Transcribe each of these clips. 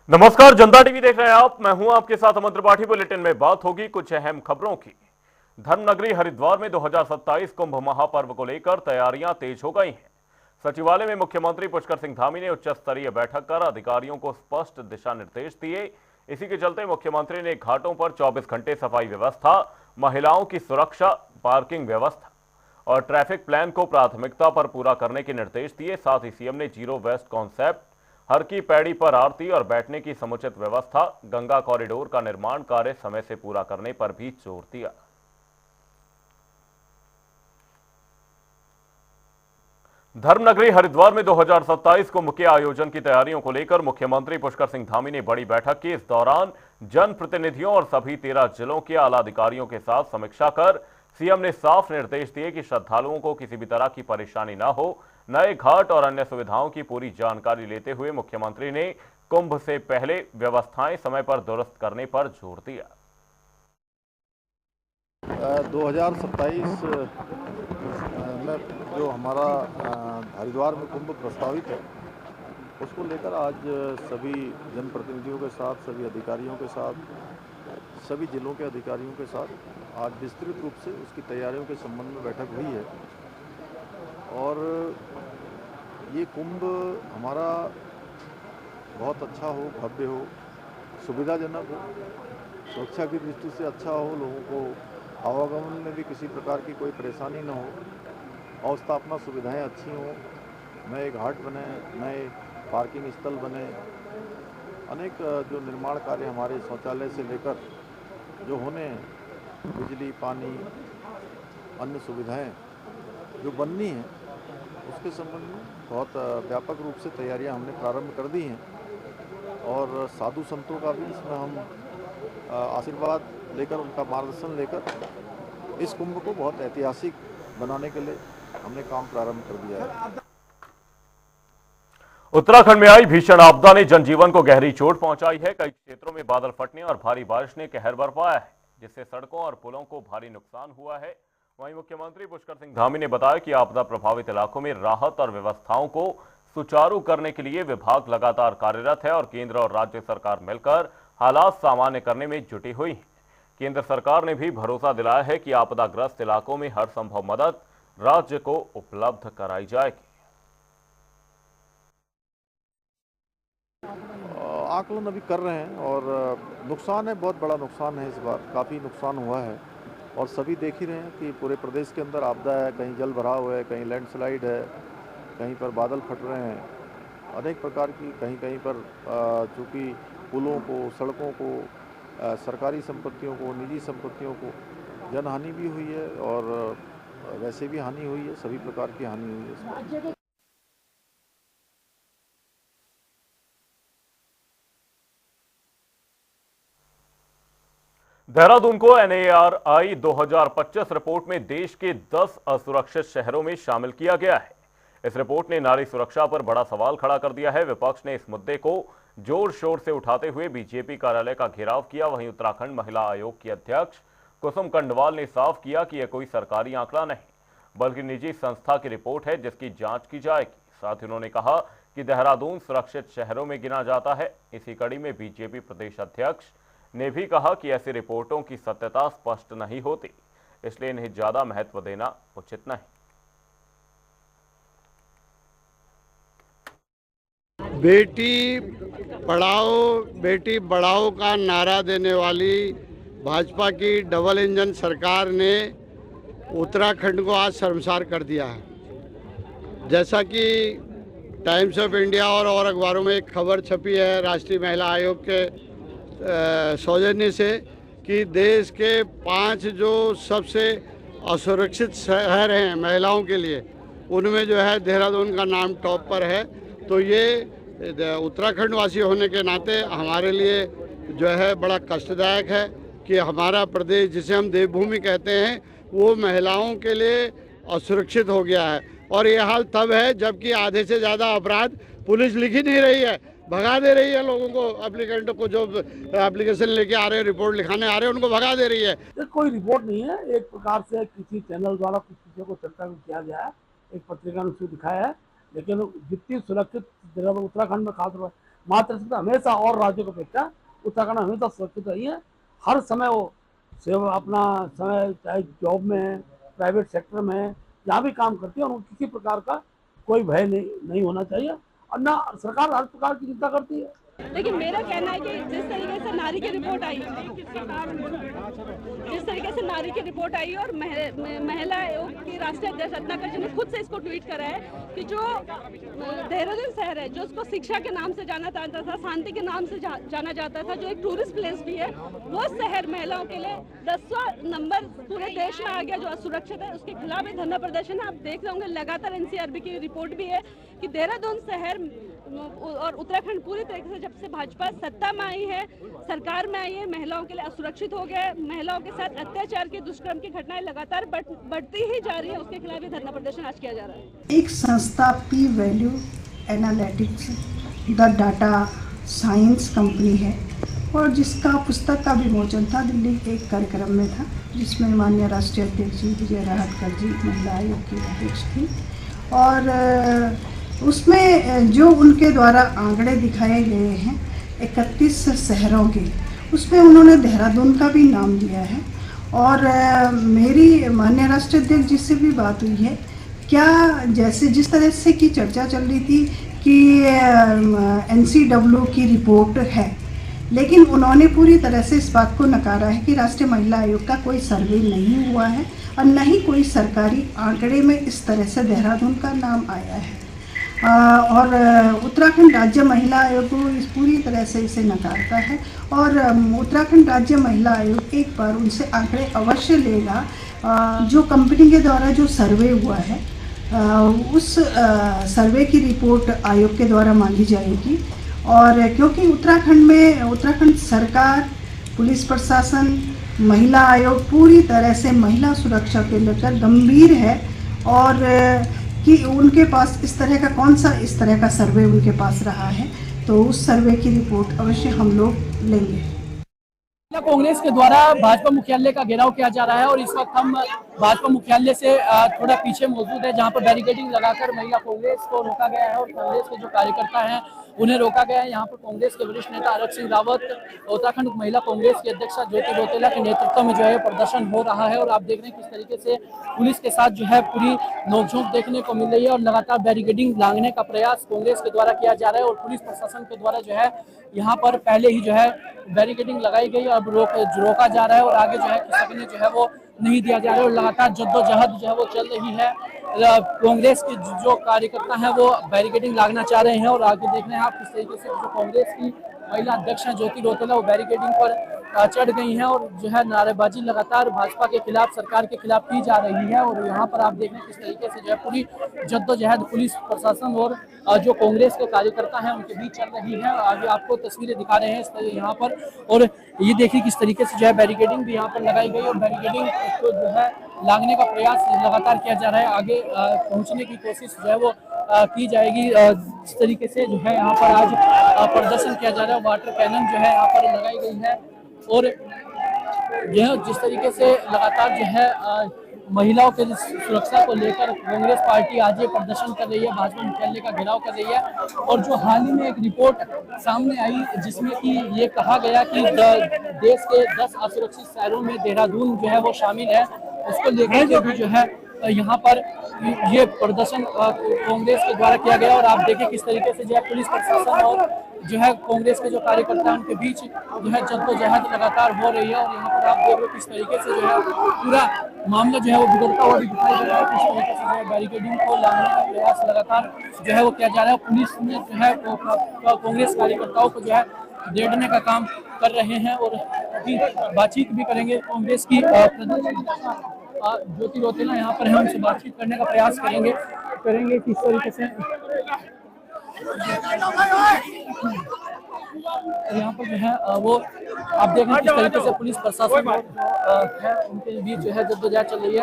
नमस्कार, जनता टीवी देख रहे हैं आप। मैं हूं आपके साथ अमन त्रिपाठी। बुलेटिन में बात होगी कुछ अहम खबरों की। धर्मनगरी हरिद्वार में 2027 कुंभ महापर्व को लेकर तैयारियां तेज हो गई हैं। सचिवालय में मुख्यमंत्री पुष्कर सिंह धामी ने उच्च स्तरीय बैठक कर अधिकारियों को स्पष्ट दिशा निर्देश दिए। इसी के चलते मुख्यमंत्री ने घाटों पर 24 घंटे सफाई व्यवस्था, महिलाओं की सुरक्षा, पार्किंग व्यवस्था और ट्रैफिक प्लान को प्राथमिकता पर पूरा करने के निर्देश दिए। साथ ही सीएम ने जीरो वेस्ट कॉन्सेप्ट, हर की पैड़ी पर आरती और बैठने की समुचित व्यवस्था, गंगा कॉरिडोर का निर्माण कार्य समय से पूरा करने पर भी जोर दिया। धर्मनगरी हरिद्वार में 2027 कुंभ के आयोजन की तैयारियों को लेकर मुख्यमंत्री पुष्कर सिंह धामी ने बड़ी बैठक की। इस दौरान जनप्रतिनिधियों और सभी 13 जिलों के आला अधिकारियों के साथ समीक्षा कर सीएम ने साफ निर्देश दिए कि श्रद्धालुओं को किसी भी तरह की परेशानी न हो। नए घाट और अन्य सुविधाओं की पूरी जानकारी लेते हुए मुख्यमंत्री ने कुंभ से पहले व्यवस्थाएं समय पर दुरुस्त करने पर जोर दिया। 2027 में जो हमारा हरिद्वार में कुंभ प्रस्तावित है, उसको लेकर आज सभी जनप्रतिनिधियों के साथ, सभी अधिकारियों के साथ, सभी जिलों के अधिकारियों के साथ आज विस्तृत रूप से उसकी तैयारियों के संबंध में बैठक हुई है। और ये कुंभ हमारा बहुत अच्छा हो, भव्य हो, सुविधाजनक हो, सुरक्षा की दृष्टि से अच्छा हो, लोगों को आवागमन में भी किसी प्रकार की कोई परेशानी न हो, अवस्थापना सुविधाएं अच्छी हों, नए घाट बने, नए पार्किंग स्थल बने, अनेक जो निर्माण कार्य हमारे शौचालय से लेकर जो होने हैं, बिजली, पानी, अन्य सुविधाएं जो बननी हैं, उसके संबंध में बहुत व्यापक रूप से तैयारियां हमने प्रारंभ कर दी हैं। और साधु संतों का भी इसमें हम आशीर्वाद लेकर, उनका मार्गदर्शन लेकर इस कुंभ को बहुत ऐतिहासिक बनाने के लिए हमने काम प्रारंभ कर दिया है। उत्तराखंड में आई भीषण आपदा ने जनजीवन को गहरी चोट पहुंचाई है। कई क्षेत्रों में बादल फटने और भारी बारिश ने कहर बरपाया है, जिससे सड़कों और पुलों को भारी नुकसान हुआ है। वहीं मुख्यमंत्री पुष्कर सिंह धामी ने बताया कि आपदा प्रभावित इलाकों में राहत और व्यवस्थाओं को सुचारू करने के लिए विभाग लगातार कार्यरत है और केंद्र और राज्य सरकार मिलकर हालात सामान्य करने में जुटी हुई है। केंद्र सरकार ने भी भरोसा दिलाया है कि आपदाग्रस्त इलाकों में हर संभव मदद राज्य को उपलब्ध कराई जाएगी। आकलन अभी कर रहे हैं और नुकसान है, बहुत बड़ा नुकसान है। इस बार काफ़ी नुकसान हुआ है और सभी देख ही रहे हैं कि पूरे प्रदेश के अंदर आपदा है। कहीं जल भराव है, कहीं लैंडस्लाइड है, कहीं पर बादल फट रहे हैं, अनेक प्रकार की, कहीं कहीं पर चूँकि पुलों को, सड़कों को, सरकारी संपत्तियों को, निजी संपत्तियों को जनहानि भी हुई है और वैसे भी हानि हुई है, सभी प्रकार की हानि हुई है इसमें। देहरादून को एनएआरआई 2025 रिपोर्ट में देश के 10 असुरक्षित शहरों में शामिल किया गया है। इस रिपोर्ट ने नारी सुरक्षा पर बड़ा सवाल खड़ा कर दिया है। विपक्ष ने इस मुद्दे को जोर शोर से उठाते हुए बीजेपी कार्यालय का घेराव किया। वहीं उत्तराखंड महिला आयोग की अध्यक्ष कुसुम कंडवाल ने साफ किया कि यह कोई सरकारी आंकड़ा नहीं, बल्कि निजी संस्था की रिपोर्ट है जिसकी जांच की जाएगी। साथ ही उन्होंने कहा कि देहरादून सुरक्षित शहरों में गिना जाता है। इसी कड़ी में बीजेपी प्रदेश अध्यक्ष ने भी कहा कि ऐसी रिपोर्टों की सत्यता स्पष्ट नहीं होती, इसलिए इन्हें ज्यादा महत्व देना उचित नहीं। बेटी पढ़ाओ बेटी बढ़ाओ का नारा देने वाली भाजपा की डबल इंजन सरकार ने उत्तराखंड को आज शर्मसार कर दिया है। जैसा कि टाइम्स ऑफ इंडिया और अखबारों में एक खबर छपी है राष्ट्रीय महिला आयोग के सौजन्य से कि देश के 5 जो सबसे असुरक्षित शहर हैं महिलाओं के लिए, उनमें जो है देहरादून का नाम टॉप पर है। तो ये उत्तराखंड वासी होने के नाते हमारे लिए जो है बड़ा कष्टदायक है कि हमारा प्रदेश, जिसे हम देवभूमि कहते हैं, वो महिलाओं के लिए असुरक्षित हो गया है। और ये हाल तब है जबकि आधे से ज़्यादा अपराध पुलिस लिख ही नहीं रही है, भगा दे रही है लोगों को, एप्लीकेंटों को, जो एप्लीकेशन लेके आ रहे हैं, रिपोर्ट लिखाने आ रहे हैं, उनको भगा दे रही है। ये कोई रिपोर्ट नहीं है, एक प्रकार से किसी चैनल द्वारा कुछ चीज़ों को चर्चा किया गया है, एक पत्रिका ने उसको दिखाया है। लेकिन जितनी सुरक्षित उत्तराखंड में खास मातृशक्ति हमेशा और राज्यों की अपेक्षा उत्तराखंड हमेशा सुरक्षित रही है। हर समय वो सेवा अपना समय चाहे जॉब में, प्राइवेट सेक्टर में, जहाँ भी काम करती है, और किसी प्रकार का कोई भय नहीं होना चाहिए। और ना सरकार हर प्रकार की चिंता करती है। देखिए, मेरा कहना है कि जिस तरीके से नारी की रिपोर्ट आई और महिला आयोग की राष्ट्रीय अध्यक्ष रत्नाकर जी ने खुद से इसको ट्वीट करा है कि जो देहरादून शहर है, जो उसको शिक्षा के नाम से जाना जाता था, शांति के नाम से जाना जाता था, जो एक टूरिस्ट प्लेस भी है, वो शहर महिलाओं के लिए 10वां नंबर पूरे देश में आ गया, जो असुरक्षित है। उसके खिलाफ एक धरना प्रदर्शन है। आप देख रहे होंगे, लगातार एनसीआरबी की रिपोर्ट भी है कि देहरादून शहर और उत्तराखंड पूरी तरीके से जब से भाजपा सत्ता में आई है, सरकार में आई है, महिलाओं के लिए असुरक्षित हो गया है। महिलाओं के साथ अत्याचार के, दुष्कर्म की घटनाएं लगातार बढ़ती ही जा रही है। उसके खिलाफ ये धरना प्रदर्शन आज किया जा रहा है। एक संस्था P value analytics the data science company है, और जिसका पुस्तक का विमोचन था दिल्ली के एक कार्यक्रम में था, जिसमें माननीय राष्ट्रीय अध्यक्ष जी विजय राहटकर जी महिला आयोग की अध्यक्ष थी। और उसमें जो उनके द्वारा आंकड़े दिखाए गए हैं 31 शहरों के, उसमें उन्होंने देहरादून का भी नाम लिया है। और मेरी माननीय राष्ट्रीय अध्यक्ष जी से भी बात हुई है, क्या जैसे जिस तरह से की चर्चा चल रही थी कि NCW की रिपोर्ट है, लेकिन उन्होंने पूरी तरह से इस बात को नकारा है कि राष्ट्रीय महिला आयोग का कोई सर्वे नहीं हुआ है और न ही कोई सरकारी आंकड़े में इस तरह से देहरादून का नाम आया है। और उत्तराखंड राज्य महिला आयोग इस पूरी तरह से इसे नकारता है। और उत्तराखंड राज्य महिला आयोग एक बार उनसे आंकड़े अवश्य लेगा। जो कंपनी के द्वारा जो सर्वे हुआ है, उस सर्वे की रिपोर्ट आयोग के द्वारा मांगी जाएगी। और क्योंकि उत्तराखंड सरकार, पुलिस प्रशासन, महिला आयोग पूरी तरह से महिला सुरक्षा को लेकर गंभीर है, और कि उनके पास इस तरह का सर्वे उनके पास रहा है, तो उस सर्वे की रिपोर्ट अवश्य हम लोग लेंगे। कांग्रेस के द्वारा भाजपा मुख्यालय का घेराव किया जा रहा है, और इस वक्त हम भाजपा मुख्यालय से थोड़ा पीछे मौजूद है, जहां पर बैरिकेडिंग लगाकर महिला कांग्रेस को रोका गया है और कांग्रेस के जो कार्यकर्ता हैं उन्हें रोका गया है। यहाँ पर कांग्रेस के वरिष्ठ नेता आरक सिंह रावत, उत्तराखंड महिला कांग्रेस की अध्यक्षा ज्योति रौतेला के नेतृत्व में जो है प्रदर्शन हो रहा है। और आप देख रहे हैं किस तरीके से पुलिस के साथ जो है पूरी नोकझोंक देखने को मिल रही है, और लगातार बैरिकेडिंग लांघने का प्रयास कांग्रेस के द्वारा किया जा रहा है। और पुलिस प्रशासन के द्वारा जो है यहाँ पर पहले ही जो है बैरिकेडिंग लगाई गई, अब रोका जा रहा है, और आगे जो है खिसकने जो है वो नहीं दिया जा रहा है। और लगातार जद्दोजहद जो है वो चल रही है। कांग्रेस के जो कार्यकर्ता हैं वो बैरिकेडिंग लागना चाह रहे हैं, और आगे देख रहे हैं आप किस तरीके से जो कांग्रेस की महिला अध्यक्ष हैं ज्योति रौतेला, वो बैरिकेडिंग पर चढ़ गई हैं, और जो है नारेबाजी लगातार भाजपा के खिलाफ, सरकार के खिलाफ की जा रही है। और यहाँ पर आप देख रहे हैं किस तरीके से जो है पूरी जद्दोजहद पुलिस प्रशासन और जो कांग्रेस के कार्यकर्ता हैं उनके बीच चल रही है। आगे आपको तस्वीरें दिखा रहे हैं इस तरह यहाँ पर, और ये देखिए किस तरीके से जो है बैरिकेडिंग भी यहाँ पर लगाई गई, और बैरिकेडिंग को जो है लांघने का प्रयास लगातार किया जा रहा है। आगे पहुंचने की कोशिश जो है वो की जाएगी। जिस तरीके से जो है यहाँ पर आज प्रदर्शन किया जा रहा है, वाटर कैनन जो है यहाँ पर लगाई गई है, और यह जिस तरीके से लगातार जो है महिलाओं के सुरक्षा को लेकर कांग्रेस पार्टी आज ये प्रदर्शन कर रही है, भाजपा मुख्यालय का घेराव कर रही है। और जो हाल ही में एक रिपोर्ट सामने आई जिसमें कि ये कहा गया कि देश के 10 असुरक्षित शहरों में देहरादून जो है वो शामिल है, उसको लेकर के भी जो है यहाँ पर ये प्रदर्शन कांग्रेस के द्वारा किया गया। और आप देखें किस तरीके से जो है पुलिस प्रशासन और जो है कांग्रेस के जो कार्यकर्ता हैं उनके बीच जो है जद्दोजहद लगातार हो रही है। और यहाँ पर आप देख रहे हो किस तरीके से जो है पूरा मामला जो है वो बिगड़ता हुआ दिखाई दे रहा है। किस तरीके से जो है बैरिकेडिंग को लांघने का प्रयास लगातार जो है वो किया जा रहा है। पुलिस में जो है कांग्रेस कार्यकर्ताओं को जो है डेढ़ने का काम कर रहे हैं, और अभी बातचीत भी करेंगे कांग्रेस की ज्योति रौतेला यहाँ पर है, उनसे बातचीत करने का प्रयास करेंगे किस तरीके से यहाँ पर जो है वो आप देख रहे हैं किस तरीके से पुलिस प्रशासन है उनके बीच जो है जद्दोजहद चल रही है।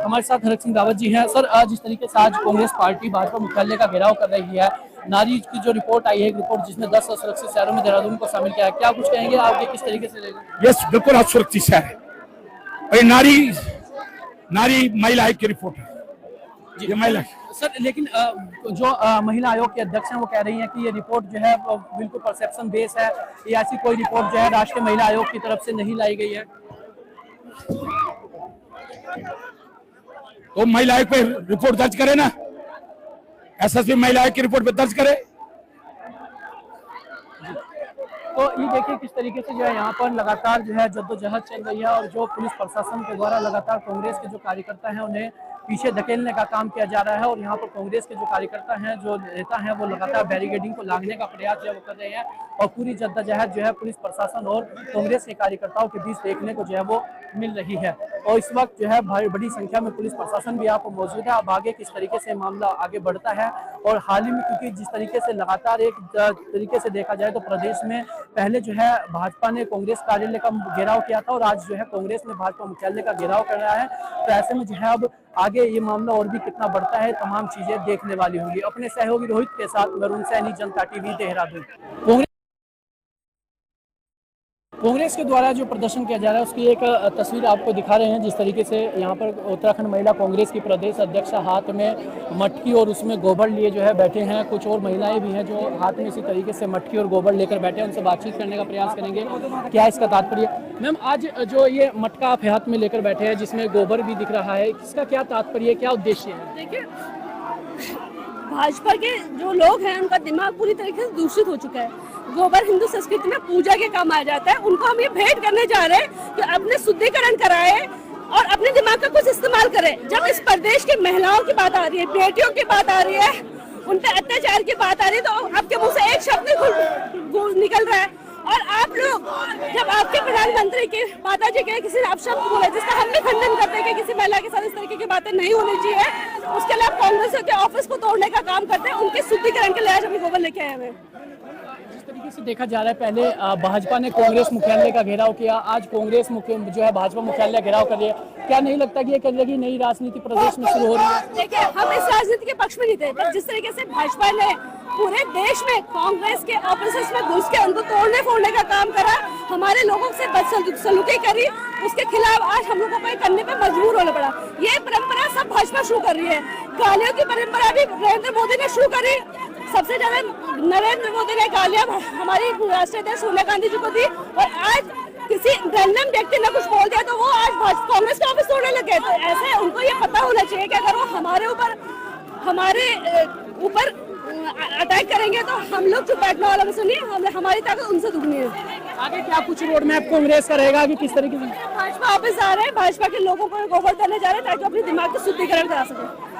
हमारे साथ आरक सिंह रावत जी हैं। सर, जिस तरीके से आज कांग्रेस पार्टी भाजपा मुख्यालय का घेराव कर रही है, नारी की जो रिपोर्ट आई है, एक रिपोर्ट जिसमें 10 असुरक्षित शहरों में देहरादून को शामिल किया है, क्या कुछ कहेंगे आप, किस तरीके से लेंगे? यस, बिल्कुल असुरक्षित शहर है। नारी महिला आयोग की रिपोर्ट है, ये महिला सर लेकिन जो महिला आयोग के अध्यक्ष हैं वो कह रही हैं कि ये रिपोर्ट जो है वो बिल्कुल परसेप्शन बेस है, ये ऐसी कोई रिपोर्ट जो है राष्ट्रीय महिला आयोग की तरफ से नहीं लाई गई है। तो महिला आयोग पे रिपोर्ट दर्ज करे ना, एसएसपी महिला आयोग की रिपोर्ट पे दर्ज करे। तो ये देखिए किस तरीके से जो है यहाँ पर लगातार जो है जद्दोजहद चल रही है और जो पुलिस प्रशासन के द्वारा लगातार कांग्रेस के जो कार्यकर्ता हैं उन्हें पीछे धकेलने का काम किया जा रहा है और यहाँ पर कांग्रेस के जो कार्यकर्ता हैं, जो नेता हैं, वो लगातार बैरिकेडिंग को लांघने का प्रयास जो है वो कर रहे हैं और पूरी जद्दोजहद जो है पुलिस प्रशासन और कांग्रेस के कार्यकर्ताओं के बीच देखने को जो है वो मिल रही है। और इस वक्त जो है बड़ी संख्या में पुलिस प्रशासन भी यहाँ पर मौजूद है। अब आगे किस तरीके से मामला आगे बढ़ता है और हाल ही में क्योंकि जिस तरीके से लगातार एक तरीके से देखा जाए तो प्रदेश में पहले जो है भाजपा ने कांग्रेस कार्यालय का घेराव किया था और आज जो है कांग्रेस ने भाजपा मुख्यालय का घेराव कर रहा है, तो ऐसे में जो है अब आगे ये मामला और भी कितना बढ़ता है, तमाम चीजें देखने वाली होंगी। अपने सहयोगी रोहित के साथ वरुण सैनी, जनता टीवी, देहरादून। कांग्रेस के द्वारा जो प्रदर्शन किया जा रहा है उसकी एक तस्वीर आपको दिखा रहे हैं। जिस तरीके से यहाँ पर उत्तराखंड महिला कांग्रेस की प्रदेश अध्यक्ष हाथ में मटकी और उसमें गोबर लिए जो है बैठे हैं। कुछ और महिलाएं भी हैं जो हाथ में इसी तरीके से मटकी और गोबर लेकर बैठे हैं, उनसे बातचीत करने का प्रयास करेंगे क्या इसका तात्पर्य। मैम, आज जो ये मटका आप हाथ में लेकर बैठे हैं जिसमें गोबर भी दिख रहा है, इसका क्या तात्पर्य, क्या उद्देश्य है? देखिए, भाजपा के जो लोग हैं उनका दिमाग पूरी तरीके से दूषित हो चुका है। गोबर हिंदू संस्कृति में पूजा के काम आ जाता है, उनको हम ये भेंट करने जा रहे हैं कि अपने शुद्धिकरण कराए और अपने दिमाग का कुछ इस्तेमाल करें। जब इस प्रदेश की महिलाओं की बात आ रही है, बेटियों की बात आ रही है, उन पर अत्याचार की बात आ रही है, तो आपके मुंह से एक शब्द निकल रहा है। और आप लोग जब आपके प्रधानमंत्री के माता जी के किसी आप शब्द बोले जिसका हम भी खंडन करते हैं कि किसी महिला के साथ इस तरीके की बातें नहीं होनी चाहिए, उसके लिए आप कांग्रेस के ऑफिस को तोड़ने का काम करते हैं। उनके शुद्धिकरण के लिए आज हम गोबर लेके आए हुए। जिस तरीके से देखा जा रहा है, पहले भाजपा ने कांग्रेस मुख्यालय का घेराव किया, आज कांग्रेस जो है भाजपा मुख्यालय घेराव कर रही है। क्या नहीं लगता कि ये कहने की नई राजनीति प्रदेश में शुरू हो रही है? देखिए, हम इस राजनीति के पक्ष में नहीं थे, पर जिस तरीके से भाजपा ने पूरे देश में कांग्रेस के ऑफिस में घुस के उनको तोड़ने फोड़ने का काम करा, हमारे लोगों से बदसलूकी करी, उसके खिलाफ आज हम लोगों को करने पे मजबूर होना पड़ा। ये परंपरा सब भाजपा शुरू कर रही है। गालियों की परंपरा भी नरेंद्र मोदी ने शुरू करी। सबसे ज्यादा नरेंद्र मोदी ने गालियां हमारी राष्ट्रीय अध्यक्ष सोनिया गांधी जी को दी और आज किसी रैंडम व्यक्ति ने कुछ बोल दिया तो वो आज कांग्रेस का ऑफिस तोड़ने लगे। तो ऐसे उनको ये पता होना चाहिए कि अगर वो हमारे ऊपर अटैक करेंगे तो हम लोग चुप बैठने वाला में सुनिए, हमारी ताकत उनसे दुगनी है। आगे क्या कुछ रोड मैप कांग्रेस का रहेगा कि किस तरीके से? भाजपा ऑफिस जा रहे हैं, भाजपा के लोगों को गोबर करने जा रहे हैं ताकि अपने दिमाग का शुद्धिकरण करा सके।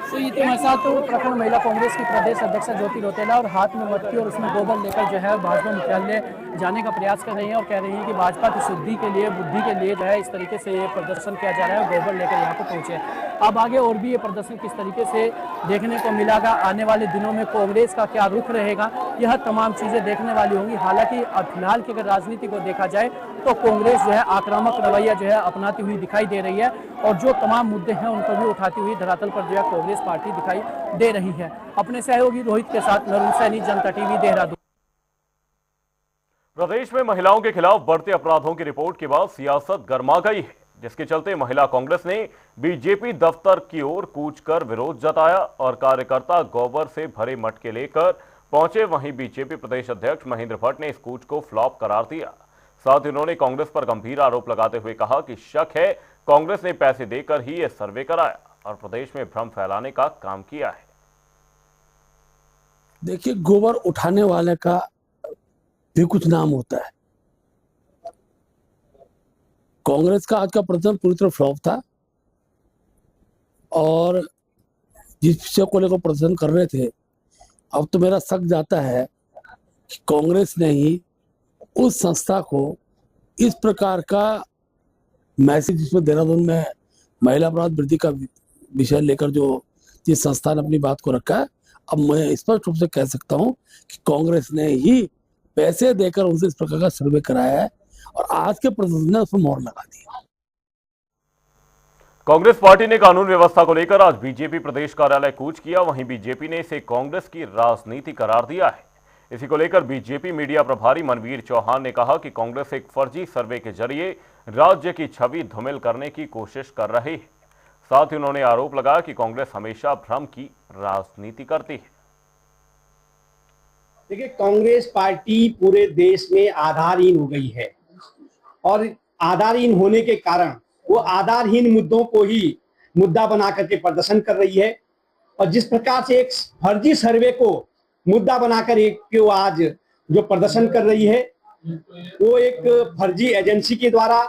तो ये हमारे साथ तो उत्तराखंड महिला कांग्रेस की प्रदेश अध्यक्ष ज्योति रौतेला और हाथ में मटकी और उसमें गोबर लेकर जो है भाजपा मुख्यालय जाने का प्रयास कर रही हैं और कह रही हैं कि भाजपा की शुद्धि के लिए, बुद्धि के लिए जो है इस तरीके से ये प्रदर्शन किया जा रहा है और गोबर लेकर यहाँ पर पहुंचे। अब आगे और भी ये प्रदर्शन किस तरीके से देखने को मिलेगा, आने वाले दिनों में कांग्रेस का क्या रुख रहेगा, यह तमाम चीजें देखने वाली होंगी। हालांकि फिलहाल की अगर राजनीति को देखा जाए तो कांग्रेस जो है आक्रामक रवैया जो है अपनाती हुई दिखाई दे रही है और जो तमाम मुद्दे हैं उनको भी उठाती हुई धरातल पर जो है कांग्रेस पार्टी दिखाई दे रही है। अपने सहयोगी रोहित के साथ वरुण सैनी, जनता टीवी, देहरादून। प्रदेश में महिलाओं के खिलाफ बढ़ते अपराधों की रिपोर्ट के बाद सियासत गर्मा गई है, जिसके चलते महिला कांग्रेस ने बीजेपी दफ्तर की ओर कूच कर विरोध जताया और कार्यकर्ता गोबर से भरे मटके लेकर पहुंचे। वहीं बीजेपी प्रदेश अध्यक्ष महेंद्र भट्ट ने इस कूच को फ्लॉप करार दिया। साथ ही उन्होंने कांग्रेस पर गंभीर आरोप लगाते हुए कहा कि शक है कांग्रेस ने पैसे देकर ही यह सर्वे कराया और प्रदेश में भ्रम फैलाने का काम किया है। देखिए, गोबर उठाने वाले का भी कुछ नाम होता है। कांग्रेस का आज का प्रदर्शन पूरी तरह फ्लॉप था और जिस विषय को लेकर प्रदर्शन कर रहे थे, अब तो मेरा शक जाता है कि कांग्रेस ने ही उस संस्था को इस प्रकार का मैसेज, जिसमें देहरादून में महिला अपराध वृद्धि का विषय लेकर जो जिस संस्था ने अपनी बात को रखा है, अब मैं स्पष्ट रूप से कह सकता हूं कि कांग्रेस ने ही पैसे देकर उनसे इस प्रकार का सर्वे कराया है और आज के प्रदर्शन ने उस पर मोहर लगा दी। कांग्रेस पार्टी ने कानून व्यवस्था को लेकर आज बीजेपी प्रदेश कार्यालय कूच किया। वहीं बीजेपी ने इसे कांग्रेस की राजनीति करार दिया है। इसी को लेकर बीजेपी मीडिया प्रभारी मनवीर चौहान ने कहा कि कांग्रेस एक फर्जी सर्वे के जरिए राज्य की छवि धूमिल करने की कोशिश कर रही है। साथ ही उन्होंने आरोप लगाया कि कांग्रेस हमेशा भ्रम की राजनीति करती है। देखिए, कांग्रेस पार्टी पूरे देश में आधारहीन हो गई है और आधारहीन होने के कारण वो आधारहीन मुद्दों को ही मुद्दा बना करके प्रदर्शन कर रही है। और जिस प्रकार से एक फर्जी सर्वे को मुद्दा बनाकर एक आज जो प्रदर्शन कर रही है, वो एक फर्जी एजेंसी के द्वारा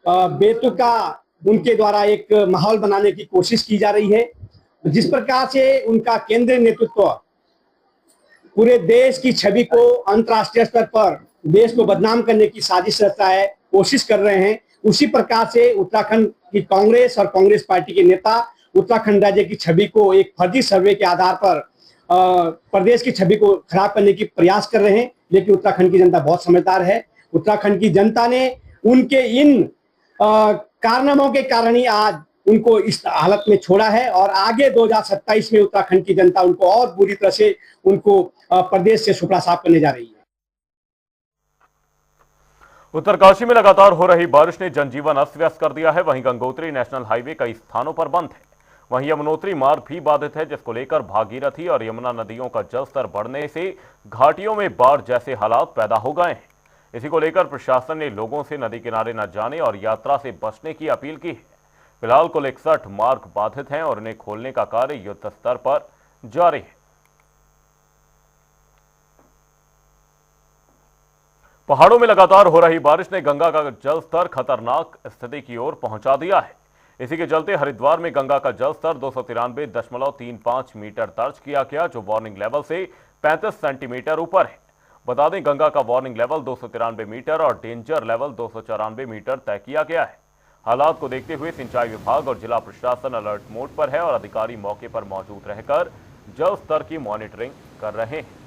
बेतुका उनके द्वारा एक माहौल बनाने की कोशिश की जा रही है। जिस प्रकार से उनका केंद्रीय नेतृत्व पूरे देश की छवि को अंतर्राष्ट्रीय स्तर पर देश को बदनाम करने की साजिश रचता है, कोशिश कर रहे हैं, उसी प्रकार से उत्तराखंड की कांग्रेस और कांग्रेस पार्टी के नेता उत्तराखंड राज्य की छवि को एक फर्जी सर्वे के आधार पर प्रदेश की छवि को खराब करने की प्रयास कर रहे हैं। लेकिन उत्तराखंड की जनता बहुत समझदार है। उत्तराखंड की जनता ने उनके इन कारनामों के कारण ही आज उनको इस हालत में छोड़ा है और आगे 2027 में उत्तराखंड की जनता उनको और बुरी तरह से उनको प्रदेश से सुपड़ा साफ करने जा रही है। उत्तरकाशी में लगातार हो रही बारिश ने जनजीवन अस्त व्यस्त कर दिया है। वहीं गंगोत्री नेशनल हाईवे कई स्थानों पर बंद है। वहीं यमुनोत्री मार्ग भी बाधित है, जिसको लेकर भागीरथी और यमुना नदियों का जलस्तर बढ़ने से घाटियों में बाढ़ जैसे हालात पैदा हो गए हैं। इसी को लेकर प्रशासन ने लोगों से नदी किनारे न जाने और यात्रा से बचने की अपील की है। फिलहाल कुल 61 मार्ग बाधित हैं और इन्हें खोलने का कार्य युद्ध स्तर पर जारी है। पहाड़ों में लगातार हो रही बारिश ने गंगा का जलस्तर खतरनाक स्थिति की ओर पहुंचा दिया है। इसी के चलते हरिद्वार में गंगा का जलस्तर 293.35 मीटर दर्ज किया गया, जो वार्निंग लेवल से 35 सेंटीमीटर ऊपर है। बता दें, गंगा का वार्निंग लेवल 293 मीटर और डेंजर लेवल 294 मीटर तय किया गया है। हालात को देखते हुए सिंचाई विभाग और जिला प्रशासन अलर्ट मोड पर है और अधिकारी मौके पर मौजूद रहकर जल स्तर की मॉनिटरिंग कर रहे हैं।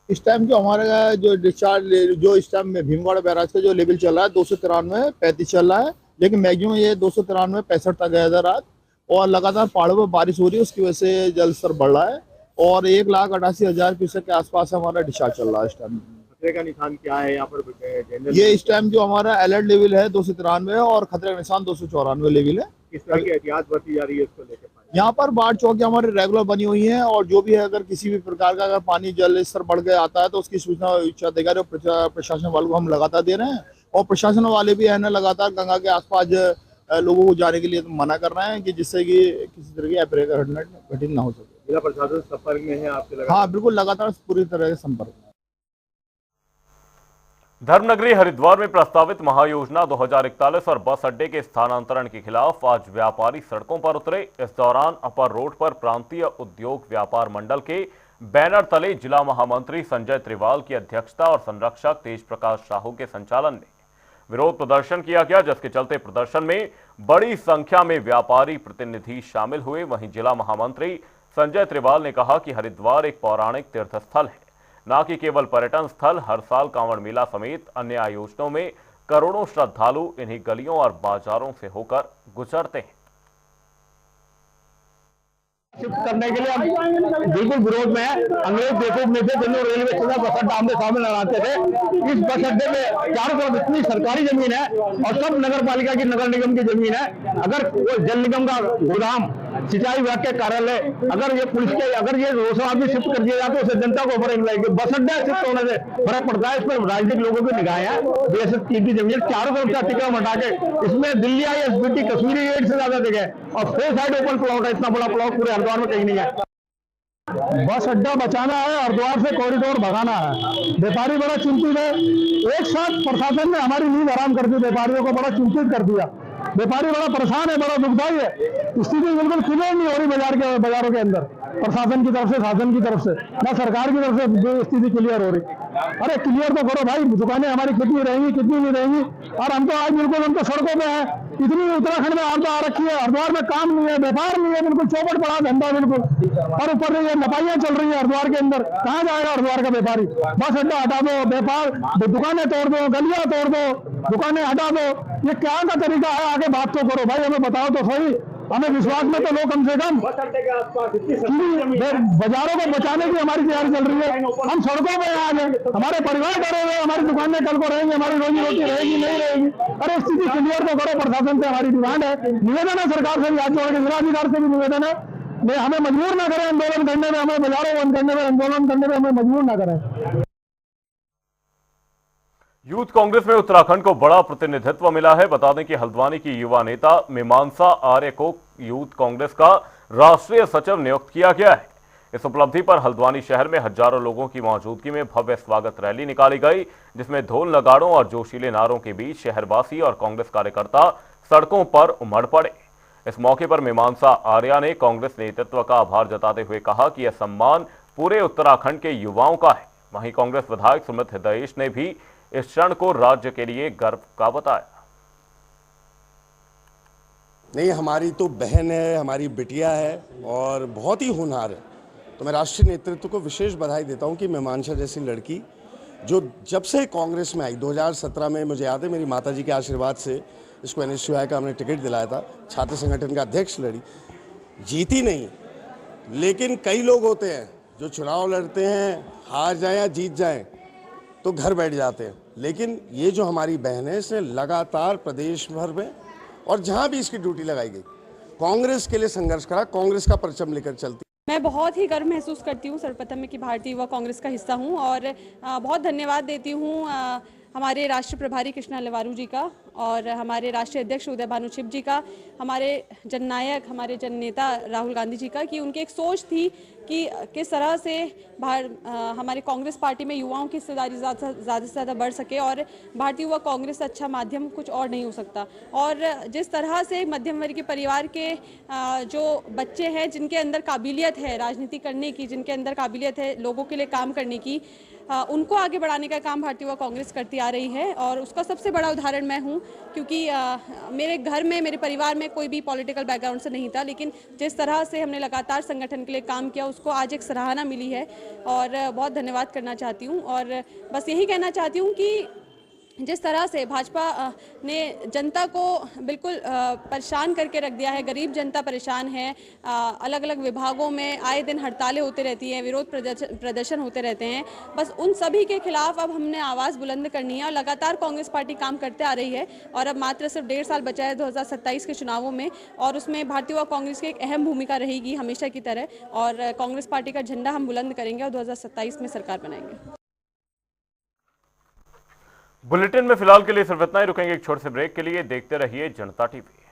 इस टाइम जो हमारा जो डिस्चार्ज जो इस टाइम में भीमगढ़ बैराज का जो लेवल चल रहा है 293-35 चल रहा है, लेकिन मैक्सिमम ये 293-65 तक गया था रात। और लगातार पहाड़ों पर बारिश हो रही है, उसकी वजह से जल स्तर बढ़ रहा है और 1,88,000 क्यूसेक के आसपास हमारा डिस्चार्ज चल रहा है। इस टाइम खतरे का निशान क्या है यहाँ पर? ये इस टाइम जो हमारा अलर्ट लेवल है 293 और खतरे का निशान 294 लेवल है। किस तरह की एहतियात बरती जा रही है इसको लेकर? यहाँ पर बाढ़ चौकी हमारे रेगुलर बनी हुई हैं और जो भी है अगर किसी भी प्रकार का अगर पानी जल स्तर बढ़ गया आता है तो उसकी सूचना उच्च अधिकारी और प्रशासन वालों को हम लगातार दे रहे हैं। और प्रशासन वाले भी है ना लगातार गंगा के आसपास लोगों को जाने के लिए मना कर रहे हैं कि जिससे कि किसी तरह की अपघटना घटित ना हो सके। जिला प्रशासन संपर्क में है आपसे? हाँ बिल्कुल, लगातार पूरी तरह से संपर्क में। धर्मनगरी हरिद्वार में प्रस्तावित महायोजना 2041 और बस अड्डे के स्थानांतरण के खिलाफ आज व्यापारी सड़कों पर उतरे। इस दौरान अपर रोड पर प्रांतीय उद्योग व्यापार मंडल के बैनर तले जिला महामंत्री संजय त्रिवाल की अध्यक्षता और संरक्षक तेज प्रकाश साहू के संचालन में विरोध प्रदर्शन किया गया, जिसके चलते प्रदर्शन में बड़ी संख्या में व्यापारी प्रतिनिधि शामिल हुए। वहीं जिला महामंत्री संजय त्रिवाल ने कहा कि हरिद्वार एक पौराणिक तीर्थ स्थल है, न कि केवल पर्यटन स्थल। हर साल कांवड़ मेला समेत अन्य आयोजनों में करोड़ों श्रद्धालु इन्हीं गलियों और बाजारों से होकर गुजरते हैं। करने के लिए हम बिल्कुल विरोध में है। अंग्रेज देखो में थे दोनों रेलवे स्टेशन बस अड्डा आमने सामने लगाते थे। इस बस अड्डे में चारों तरफ इतनी सरकारी जमीन है और सब नगर पालिका की नगर निगम की जमीन है। अगर वो जल निगम का गोदाम, सिंचाई विभाग के कार्यालय, अगर ये पुलिस के अगर ये रोसड़ा भी शिफ्ट कर दिया जाए तो उससे जनता को फर्क लगेगा। बस अड्डा शिफ्ट होने से फर्क पड़ता है। इसमें राजनीतिक लोगों की निगाहें हैं। बेशक की जमीन चारों तरफ से अतिक्रमण हटा के इसमें दिल्ली ISBT कश्मीरी रेट से ज्यादा जगह और 4 साइड ओपन प्लॉट है। इतना बड़ा प्लॉट पूरे हरिद्वार में कहीं नहीं है। बस अड्डा बचाना है, हरिद्वार से कॉरिडोर भगाना है। व्यापारी बड़ा चिंतित है। एक साथ प्रशासन ने हमारी नींद हराम कर दी, व्यापारियों को बड़ा चिंतित कर दिया। व्यापारी बड़ा परेशान है, बड़ा दुखदायी है। स्थिति बिल्कुल क्लियर नहीं हो रही बाजारों के अंदर, प्रशासन की तरफ से, शासन की तरफ से, न सरकार की तरफ से स्थिति क्लियर हो रही। अरे क्लियर तो करो भाई, दुकानें हमारी कितनी रहेंगी कितनी नहीं रहेंगी। और हम तो आज बिल्कुल हम तो सड़कों पे हैं। इतनी उत्तराखंड में आपदा आ रखी है, हरिद्वार में काम नहीं है, व्यापार नहीं है, बिल्कुल चौपट पड़ा धंधा बिल्कुल। और ऊपर से ये नपाइयां चल रही है हरिद्वार के अंदर। कहाँ जाएगा हरिद्वार का व्यापारी? बस अड्डा हटा दो, व्यापार दुकानें तोड़ दो, गलियां तोड़ दो, दुकानें हटा दो। ये क्या का तरीका है? आगे बात तो करो भाई, हमें बताओ तो सही। हमें विश्वास में तो लोग कम से कम बाजारों को बचाने की हमारी तैयारी चल रही है। हम सड़कों पे आ गए, हमारे परिवार डरे हुए, हमारी दुकानें कल को रहेंगी, हमारी रोजी रोटी रहेगी नहीं रहेगी। अरे स्थिति क्लियर तो करो, प्रशासन से हमारी डिमांड है, निवेदन है सरकार से भी, हाथ जोड़ के जिलाधिकारी से भी निवेदन है, हमें मजबूर ना करें आंदोलन करने में, हमें बाजारों बंद करने में, आंदोलन करने में हमें मजबूर ना करें। यूथ कांग्रेस में उत्तराखंड को बड़ा प्रतिनिधित्व मिला है। बता दें कि हल्द्वानी की युवा नेता मीमांसा आर्य को यूथ कांग्रेस का राष्ट्रीय सचिव नियुक्त किया गया है। इस उपलब्धि पर हल्द्वानी शहर में हजारों लोगों की मौजूदगी में भव्य स्वागत रैली निकाली गई, जिसमें ढोल नगाड़ों और जोशीले नारों के बीच शहरवासी और कांग्रेस कार्यकर्ता सड़कों पर उमड़ पड़े। इस मौके पर मीमांसा आर्य ने कांग्रेस नेतृत्व का आभार जताते हुए कहा कि यह सम्मान पूरे उत्तराखंड के युवाओं का है। वहीं कांग्रेस विधायक सुमित हृदयेश ने भी इस क्षण को राज्य के लिए गर्व का बताया। नहीं, हमारी तो बहन है, हमारी बिटिया है और बहुत ही होनहार है। तो मैं राष्ट्रीय नेतृत्व को विशेष बधाई देता हूं कि मीमांसा जैसी लड़की जो जब से कांग्रेस में आई 2017 में, मुझे याद है मेरी माताजी के आशीर्वाद से इसको NSUI का हमने टिकट दिलाया था, छात्र संगठन का अध्यक्ष लड़ी, जीती नहीं। लेकिन कई लोग होते हैं जो चुनाव लड़ते हैं, हार जाए या जीत जाए तो घर बैठ जाते हैं। लेकिन ये जो हमारी बहन है, इसने लगातार प्रदेश भर में और जहाँ भी इसकी ड्यूटी लगाई गई कांग्रेस के लिए संघर्ष करा, कांग्रेस का परचम लेकर चलती। मैं बहुत ही गर्व महसूस करती हूँ सर्वप्रथम में कि भारतीय युवा कांग्रेस का हिस्सा हूँ और बहुत धन्यवाद देती हूँ हमारे राष्ट्रीय प्रभारी कृष्णा लवारू जी का और हमारे राष्ट्रीय अध्यक्ष उदय भानु छिब जी का, हमारे जननायक, हमारे जननेता राहुल गांधी जी का, कि उनकी एक सोच थी कि किस तरह से हमारे कांग्रेस पार्टी में युवाओं की हिस्सेदारी ज़्यादा से ज़्यादा बढ़ सके और भारतीय युवा कांग्रेस से अच्छा माध्यम कुछ और नहीं हो सकता। और जिस तरह से मध्यम वर्ग के परिवार के जो बच्चे हैं जिनके अंदर काबिलियत है राजनीति करने की, जिनके अंदर काबिलियत है लोगों के लिए काम करने की, उनको आगे बढ़ाने का काम भारतीय युवा कांग्रेस करती आ रही है। और उसका सबसे बड़ा उदाहरण मैं हूँ, क्योंकि मेरे घर में, मेरे परिवार में कोई भी पॉलिटिकल बैकग्राउंड से नहीं था, लेकिन जिस तरह से हमने लगातार संगठन के लिए काम किया उसको आज एक सराहना मिली है और बहुत धन्यवाद करना चाहती हूँ। और बस यही कहना चाहती हूँ कि जिस तरह से भाजपा ने जनता को बिल्कुल परेशान करके रख दिया है, गरीब जनता परेशान है, अलग अलग विभागों में आए दिन हड़तालें होती रहती हैं, विरोध प्रदर्शन होते रहते हैं, बस उन सभी के खिलाफ अब हमने आवाज़ बुलंद करनी है। और लगातार कांग्रेस पार्टी काम करते आ रही है और अब मात्र सिर्फ 1.5 साल बचा है 2027 के चुनावों में, और उसमें भारतीय युवा कांग्रेस की एक अहम भूमिका रहेगी हमेशा की तरह, और कांग्रेस पार्टी का झंडा हम बुलंद करेंगे और 2027 में सरकार बनाएंगे। बुलेटिन में फिलहाल के लिए सिर्फ इतना ही। रुकेंगे एक छोटे से ब्रेक के लिए। देखते रहिए जनता टीवी।